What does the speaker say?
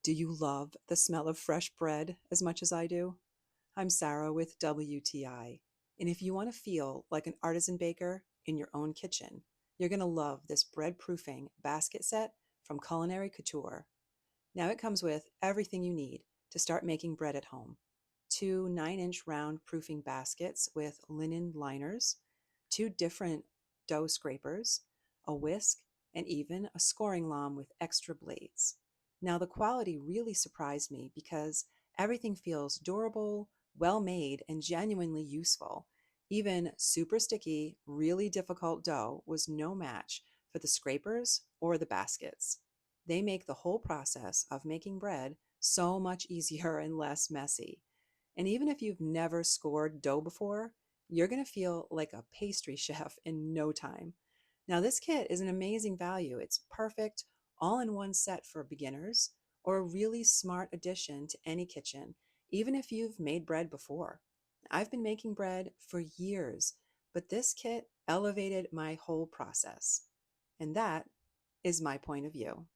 Do you love the smell of fresh bread as much as I do? I'm Sarah with WTI, and if you want to feel like an artisan baker in your own kitchen, you're going to love this bread proofing basket set from Culinary Couture. Now it comes with everything you need to start making bread at home. Two 9-inch round proofing baskets with linen liners, two different dough scrapers, a whisk, and even a scoring lom with extra blades. Now the quality really surprised me because everything feels durable, well made, and genuinely useful. Even super sticky, really difficult dough was no match for the scrapers or the baskets. They make the whole process of making bread so much easier and less messy. And even if you've never scored dough before, you're going to feel like a pastry chef in no time. Now, this kit is an amazing value. It's perfect all in one set for beginners or a really smart addition to any kitchen, even if you've made bread before. I've been making bread for years, but this kit elevated my whole process. And that is my point of view.